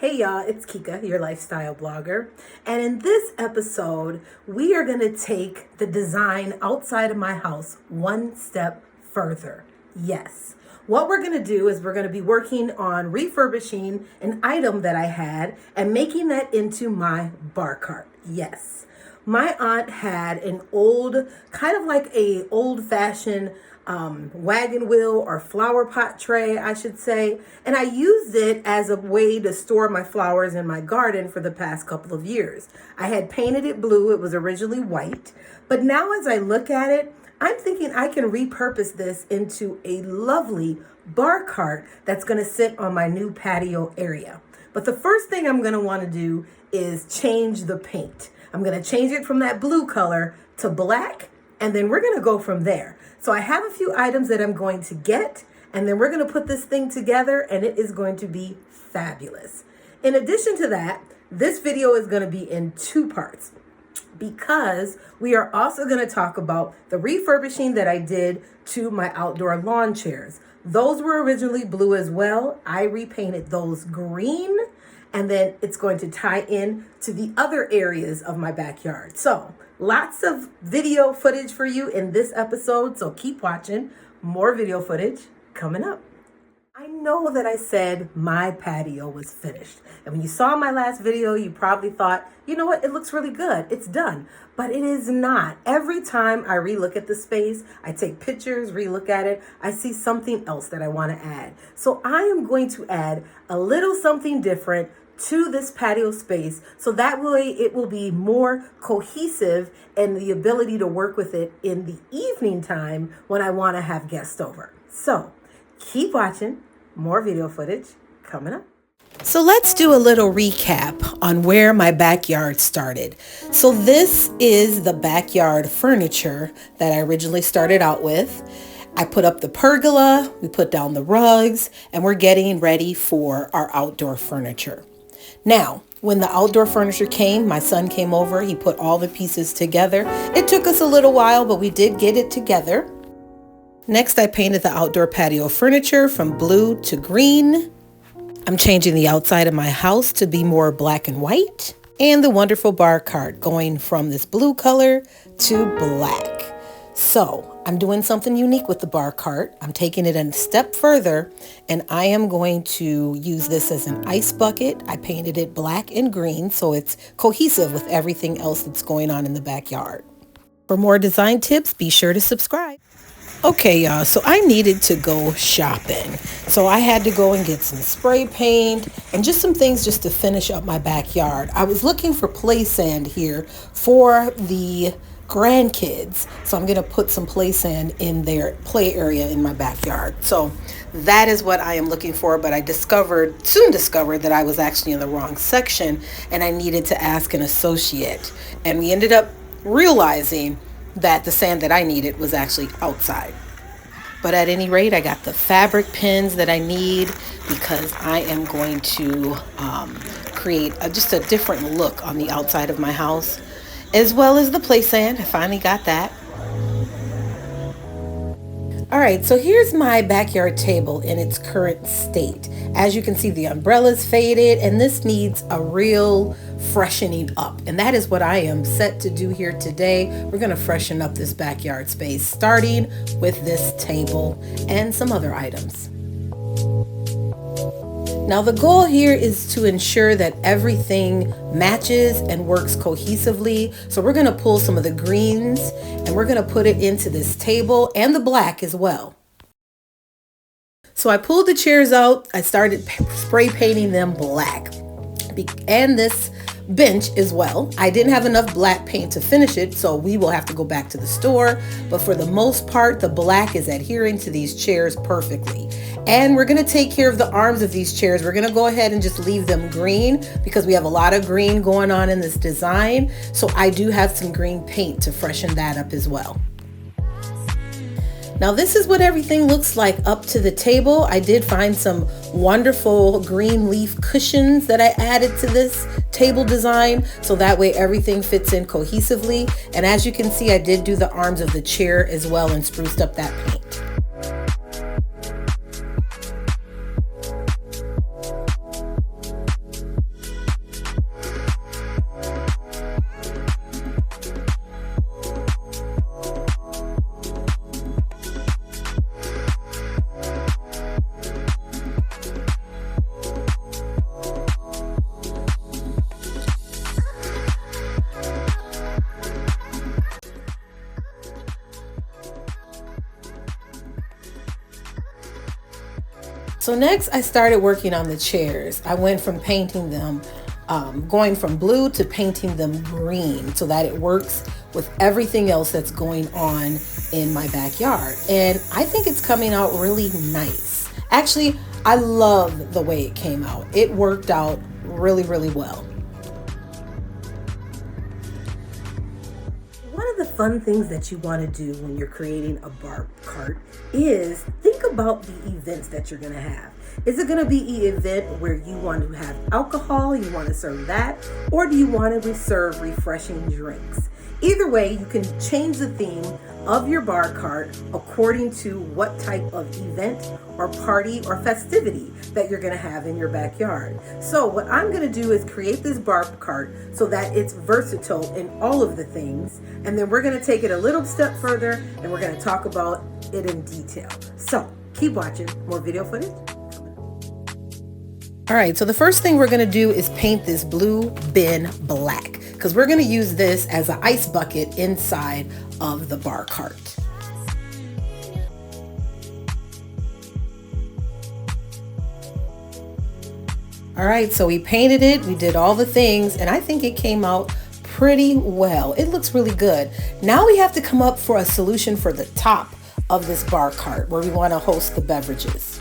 Hey y'all, it's Kika, your lifestyle blogger. And in this episode, we are going to take the design outside of my house one step further. Yes. What we're going to do is we're going to be working on refurbishing an item that I had and making that into my bar cart. Yes. My aunt had an old, kind of like a old-fashioned wagon wheel or flower pot tray, I should say. And I used it as a way to store my flowers in my garden for the past couple of years. I had painted it blue. It was originally white. But now as I look at it, I'm thinking I can repurpose this into a lovely bar cart that's going to sit on my new patio area. But the first thing I'm going to want to do is change the paint. I'm going to change it from that blue color to black, and then we're going to go from there. So I have a few items that I'm going to get, and then we're going to put this thing together, and it is going to be fabulous. In addition to that, this video is going to be in two parts because we are also going to talk about the refurbishing that I did to my outdoor lawn chairs. Those were originally blue as well. I repainted those green, and then it's going to tie in to the other areas of my backyard. So lots of video footage for you in this episode, so keep watching. More video footage coming up. I know that I said my patio was finished. And when you saw my last video, you probably thought, you know what, it looks really good. It's done. But it is not. Every time I relook at the space, I take pictures, relook at it, I see something else that I want to add. So I am going to add a little something different to this patio space, so that way it will be more cohesive and the ability to work with it in the evening time when I want to have guests over. So keep watching, more video footage coming up. So let's do a little recap on where my backyard started. So this is the backyard furniture that I originally started out with. I put up the pergola, we put down the rugs, and we're getting ready for our outdoor furniture. Now, when the outdoor furniture came, my son came over, he put all the pieces together. It took us a little while, but we did get it together. Next, I painted the outdoor patio furniture from blue to green. I'm changing the outside of my house to be more black and white. And the wonderful bar cart going from this blue color to black. So I'm doing something unique with the bar cart. I'm taking it a step further, and I am going to use this as an ice bucket. I painted it black and green so it's cohesive with everything else that's going on in the backyard. For more design tips, be sure to subscribe. Okay, y'all, so I needed to go shopping. So I had to go and get some spray paint and just some things just to finish up my backyard. I was looking for play sand here for the grandkids, so I'm gonna put some play sand in their play area in my backyard. So that is what I am looking for, but I soon discovered that I was actually in the wrong section and I needed to ask an associate, and we ended up realizing that the sand that I needed was actually outside. But at any rate, I got the fabric pins that I need because I am going to create just a different look on the outside of my house, as well as the play sand. I finally got that. All right, so here's my backyard table in its current state. As you can see, the umbrella's faded, and this needs a real freshening up. And that is what I am set to do here today. We're gonna freshen up this backyard space, starting with this table and some other items. Now the goal here is to ensure that everything matches and works cohesively. So we're going to pull some of the greens and we're going to put it into this table and the black as well. So I pulled the chairs out. I started spray painting them black, and this bench as well. I didn't have enough black paint to finish it, so we will have to go back to the store. But for the most part, the black is adhering to these chairs perfectly. And we're going to take care of the arms of these chairs. We're going to go ahead and just leave them green because we have a lot of green going on in this design. So I do have some green paint to freshen that up as well. Now this is what everything looks like up to the table. I did find some wonderful green leaf cushions that I added to this table design, so that way everything fits in cohesively. And as you can see, I did do the arms of the chair as well and spruced up that paint. So next I started working on the chairs. I went from painting them, going from blue to painting them green so that it works with everything else that's going on in my backyard. And I think it's coming out really nice. Actually, I love the way it came out. It worked out really, really well. One of the fun things that you want to do when you're creating a bar cart is think about the events that you're going to have. Is it going to be an event where you want to have alcohol, you want to serve that, or do you want to serve refreshing drinks? Either way, you can change the theme of your bar cart according to what type of event or party or festivity that you're going to have in your backyard. So what I'm going to do is create this bar cart so that it's versatile in all of the things. And then we're going to take it a little step further and we're going to talk about it in detail. So keep watching more video footage. All right, so the first thing we're going to do is paint this blue bin black because we're going to use this as an ice bucket inside of the bar cart. All right, so we painted it, we did all the things, and I think it came out pretty well. It looks really good. Now we have to come up for a solution for the top of this bar cart where we want to host the beverages.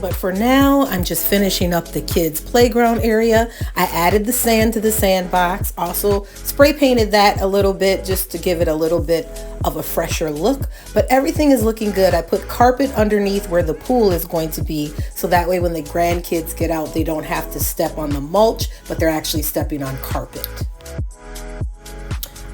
But for now, I'm just finishing up the kids' playground area. I added the sand to the sandbox, also spray painted that a little bit just to give it a little bit of a fresher look. But everything is looking good. I put carpet underneath where the pool is going to be, so that way when the grandkids get out, they don't have to step on the mulch, but they're actually stepping on carpet.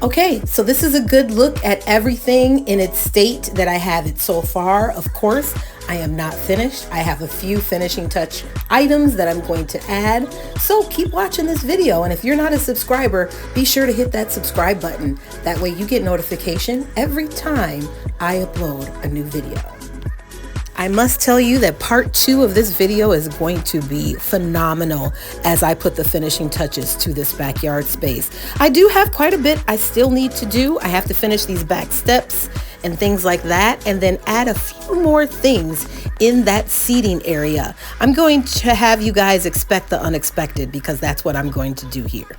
Okay, so this is a good look at everything in its state that I have it so far. Of course, I am not finished. I have a few finishing touch items that I'm going to add. So keep watching this video. And if you're not a subscriber, be sure to hit that subscribe button. That way you get notification every time I upload a new video. I must tell you that part 2 of this video is going to be phenomenal as I put the finishing touches to this backyard space. I do have quite a bit I still need to do. I have to finish these back steps and things like that, and then add a few more things in that seating area. I'm going to have you guys expect the unexpected because that's what I'm going to do here.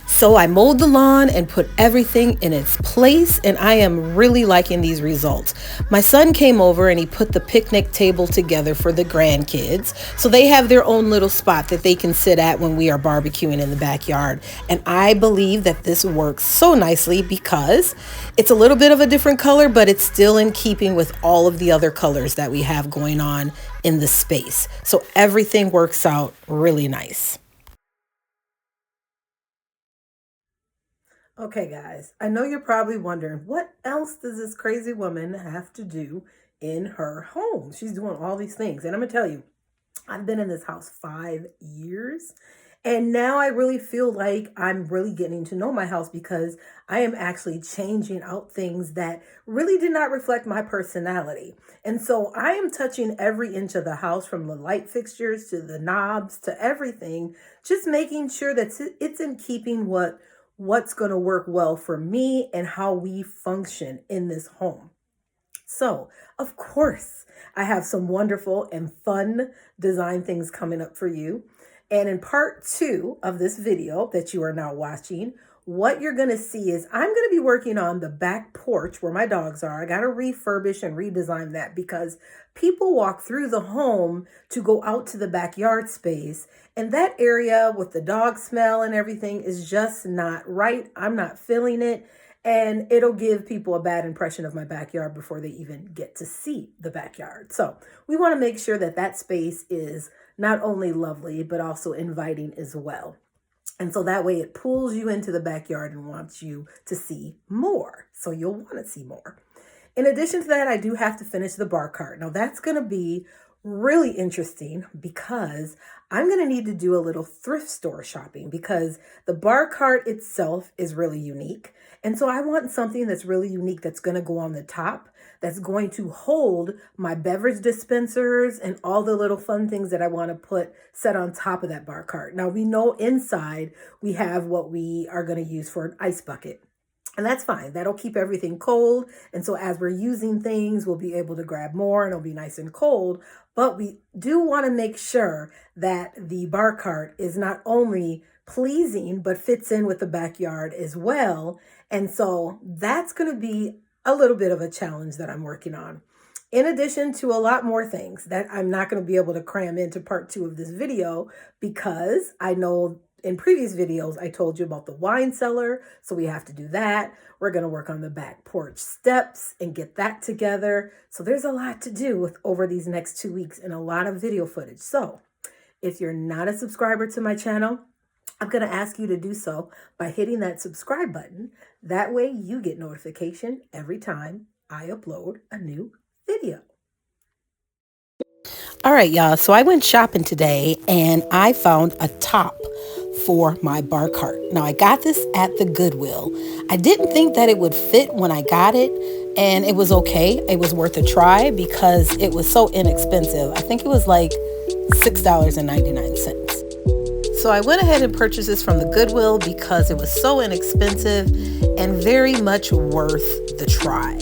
So I mowed the lawn and put everything in its place, and I am really liking these results. My son came over and he put the picnic table together for the grandkids, so they have their own little spot that they can sit at when we are barbecuing in the backyard. And I believe that this works so nicely because it's a little bit of a different color, but it's still in keeping with all of the other colors that we have going on in the space. So everything works out really nice. Okay, guys, I know you're probably wondering, what else does this crazy woman have to do in her home? She's doing all these things. And I'm going to tell you, I've been in this house 5 years. And now I really feel like I'm really getting to know my house because I am actually changing out things that really did not reflect my personality. And so I am touching every inch of the house, from the light fixtures to the knobs to everything, just making sure that it's in keeping what's going to work well for me and how we function in this home. So, of course, I have some wonderful and fun design things coming up for you. And in part 2 of this video that you are now watching, what you're going to see is I'm going to be working on the back porch where my dogs are. I got to refurbish and redesign that because people walk through the home to go out to the backyard space. And that area with the dog smell and everything is just not right. I'm not feeling it. And it'll give people a bad impression of my backyard before they even get to see the backyard. So we want to make sure that that space is not only lovely, but also inviting as well. And so that way it pulls you into the backyard and wants you to see more. So you'll want to see more. In addition to that, I do have to finish the bar cart. Now that's going to be really interesting because I'm going to need to do a little thrift store shopping because the bar cart itself is really unique. And so I want something that's really unique that's going to go on the top, that's going to hold my beverage dispensers and all the little fun things that I want to set on top of that bar cart. Now we know inside we have what we are going to use for an ice bucket. And that's fine. That'll keep everything cold. And so as we're using things, we'll be able to grab more and it'll be nice and cold. But we do want to make sure that the bar cart is not only pleasing, but fits in with the backyard as well. And so that's going to be a little bit of a challenge that I'm working on. In addition to a lot more things that I'm not going to be able to cram into part 2 of this video, because I know in previous videos, I told you about the wine cellar, so we have to do that. We're going to work on the back porch steps and get that together. So there's a lot to do over these next 2 weeks and a lot of video footage. So if you're not a subscriber to my channel, I'm going to ask you to do so by hitting that subscribe button. That way you get notification every time I upload a new video. All right, y'all. So I went shopping today and I found a top for my bar cart. Now I got this at the Goodwill. I didn't think that it would fit when I got it, and it was okay. It was worth a try because it was so inexpensive. I think it was like $6.99. So I went ahead and purchased this from the Goodwill because it was so inexpensive and very much worth the try.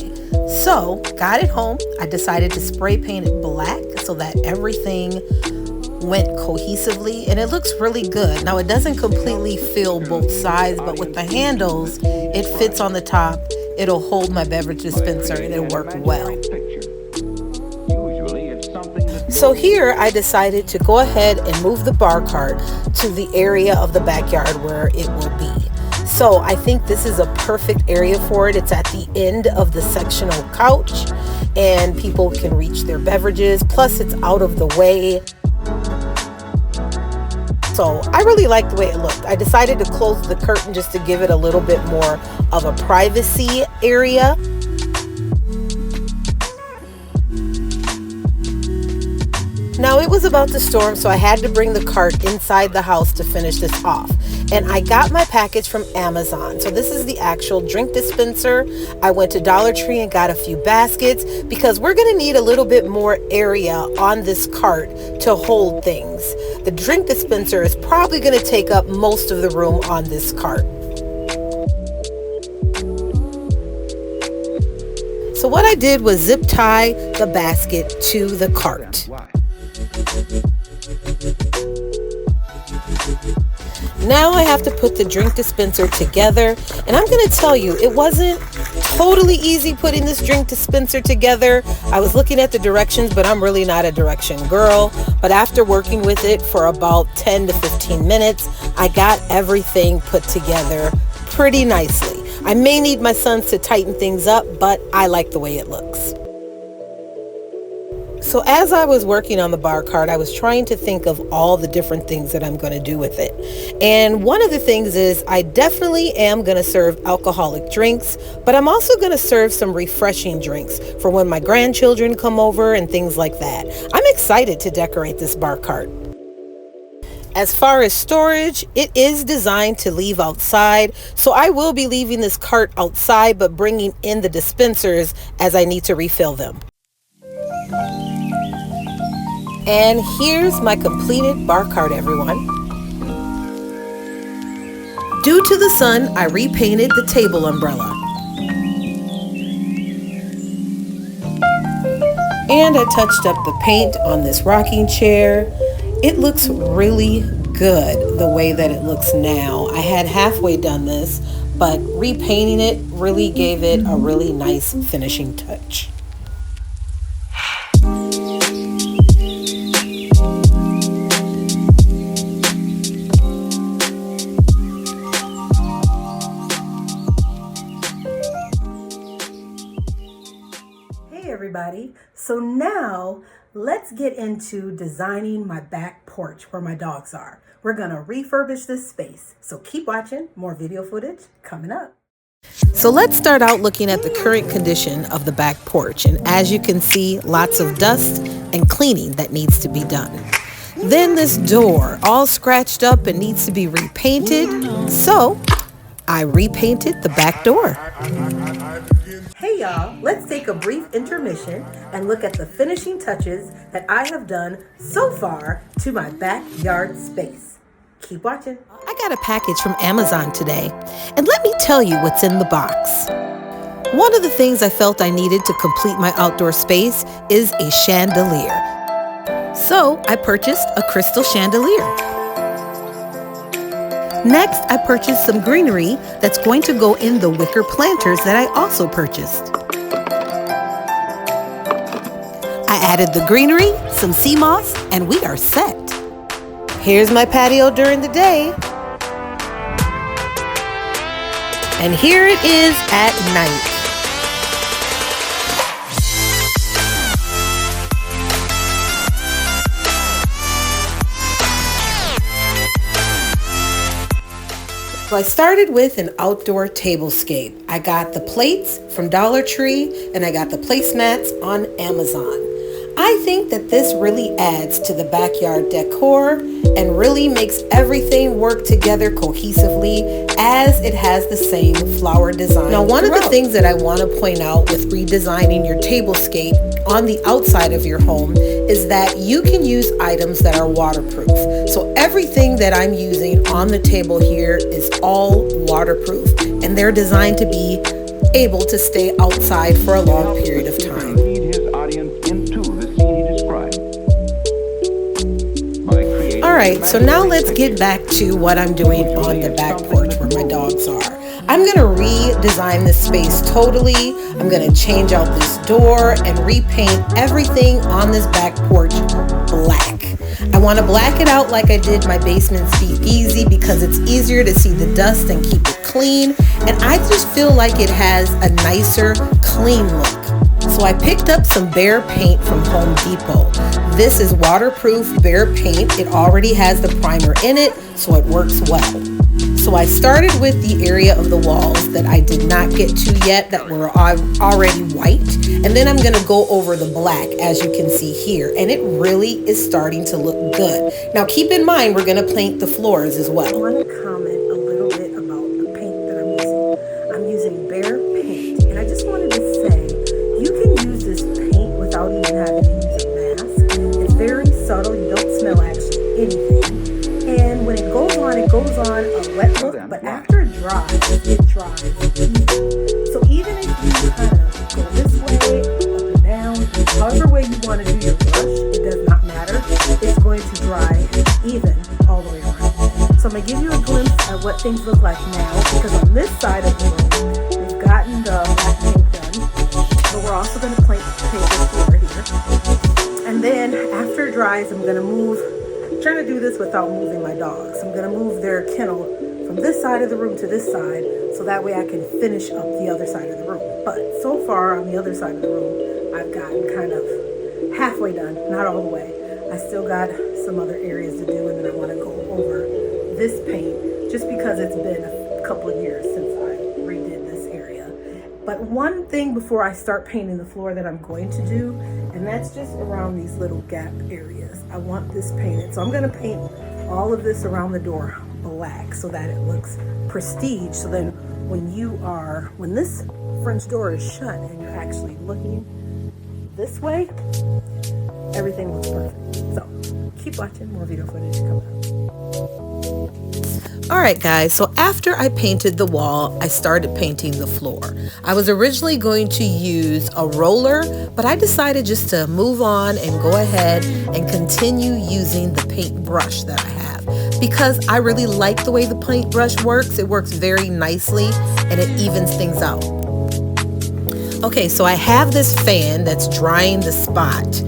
So got it home. I decided to spray paint it black so that everything went cohesively, and it looks really good. Now it doesn't completely fill both sides, but with the handles, it fits on the top. It'll hold my beverage dispenser and it'll work well. So here I decided to go ahead and move the bar cart to the area of the backyard where it will be. So I think this is a perfect area for it. It's at the end of the sectional couch and people can reach their beverages. Plus it's out of the way. So I really like the way it looked. I decided to close the curtain just to give it a little bit more of a privacy area. Now it was about to storm, so I had to bring the cart inside the house to finish this off. And I got my package from Amazon. So this is the actual drink dispenser. I went to Dollar Tree and got a few baskets because we're going to need a little bit more area on this cart to hold things. The drink dispenser is probably going to take up most of the room on this cart. So what I did was zip tie the basket to the cart. Now I have to put the drink dispenser together, and I'm going to tell you, it wasn't totally easy putting this drink dispenser together. I was looking at the directions, but I'm really not a direction girl. But after working with it for about 10 to 15 minutes, I got everything put together pretty nicely. I may need my sons to tighten things up, but I like the way it looks. So as I was working on the bar cart, I was trying to think of all the different things that I'm going to do with it. And one of the things is I definitely am going to serve alcoholic drinks, but I'm also going to serve some refreshing drinks for when my grandchildren come over and things like that. I'm excited to decorate this bar cart. As far as storage, it is designed to leave outside, so I will be leaving this cart outside but bringing in the dispensers as I need to refill them. And here's my completed bar cart, everyone. Due to the sun, I repainted the table umbrella. And I touched up the paint on this rocking chair. It looks really good the way that it looks now. I had halfway done this, but repainting it really gave it a really nice finishing touch. Everybody. So now let's get into designing my back porch where my dogs are. We're going to refurbish this space. So keep watching, more video footage coming up. So let's start out looking at the current condition of the back porch. And as you can see, lots of dust and cleaning that needs to be done. Then this door, all scratched up and needs to be repainted. So I repainted the back door. Hey y'all, let's take a brief intermission and look at the finishing touches that I have done so far to my backyard space. Keep watching. I got a package from Amazon today, and let me tell you what's in the box. One of the things I felt I needed to complete my outdoor space is a chandelier. So I purchased a crystal chandelier. Next, I purchased some greenery that's going to go in the wicker planters that I also purchased. I added the greenery, some sea moss, and we are set. Here's my patio during the day. And here it is at night. So I started with an outdoor tablescape. I got the plates from Dollar Tree and I got the placemats on Amazon. I think that this really adds to the backyard decor and really makes everything work together cohesively as it has the same flower design. Now, one of the things that I want to point out with redesigning your tablescape on the outside of your home is that you can use items that are waterproof. So everything that I'm using on the table here is all waterproof, and they're designed to be able to stay outside for a long period of time. Alright, so now let's get back to what I'm doing on the back porch where my dogs are. I'm going to redesign this space totally. I'm going to change out this door and repaint everything on this back porch black. I want to black it out like I did my basement speakeasy because it's easier to see the dust and keep it clean. And I just feel like it has a nicer, clean look. So I picked up some Behr paint from Home Depot. This is waterproof Behr paint. It already has the primer in it, so it works well. So I started with the area of the walls that I did not get to yet that were already white. And then I'm going to go over the black, as you can see here. And it really is starting to look good. Now keep in mind, we're going to paint the floors as well. I want to comment a little bit about the paint that I'm using. I'm using Behr paint. And I just wanted to say, you can use this paint without even having to use a mask. It's very subtle. You don't smell actually anything. And when it goes on a wet look, but after it dries, it dries even. So even if you kind of go this way, up and down, however way you want to do your brush, it does not matter. It's going to dry even all the way around. So I'm going to give you a glimpse at what things look like now, because on this side of the room, we've gotten the black paint done, but we're also going to paint this floor here. And then after it dries, I'm going to trying to do this without moving my dogs. I'm going to move their kennel from this side of the room to this side so that way I can finish up the other side of the room. But so far on the other side of the room, I've gotten kind of halfway done, not all the way. I still got some other areas to do, and then I want to go over this paint just because it's been a couple of years since I redid this area. But one thing before I start painting the floor that I'm going to do, and that's just around these little gap areas. I want this painted. So I'm going to paint all of this around the door black so that it looks prestige. So then when this French door is shut and you're actually looking this way, everything looks perfect. So keep watching, more video footage coming up. Alright guys, so after I painted the wall, I started painting the floor. I was originally going to use a roller, but I decided just to move on and go ahead and continue using the paintbrush that I have because I really like the way the paintbrush works. It works very nicely and it evens things out. Okay, so I have this fan that's drying the spot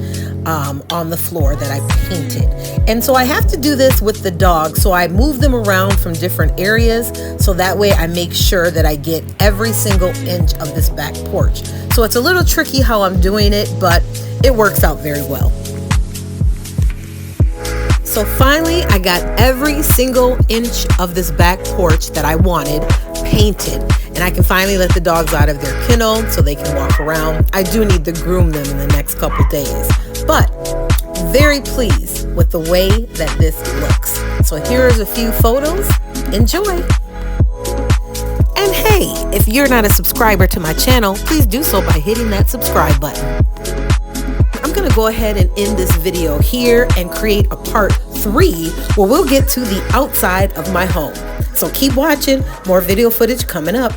on the floor that I painted. And so I have to do this with the dog. So I move them around from different areas so that way I make sure that I get every single inch of this back porch. So it's a little tricky how I'm doing it, but it works out very well. So finally, I got every single inch of this back porch that I wanted painted. And I can finally let the dogs out of their kennel so they can walk around. I do need to groom them in the next couple days. But very pleased with the way that this looks. So here's a few photos. Enjoy. And hey, if you're not a subscriber to my channel, please do so by hitting that subscribe button. I'm going to go ahead and end this video here and create a part 3, where we'll get to the outside of my home. So keep watching, more video footage coming up.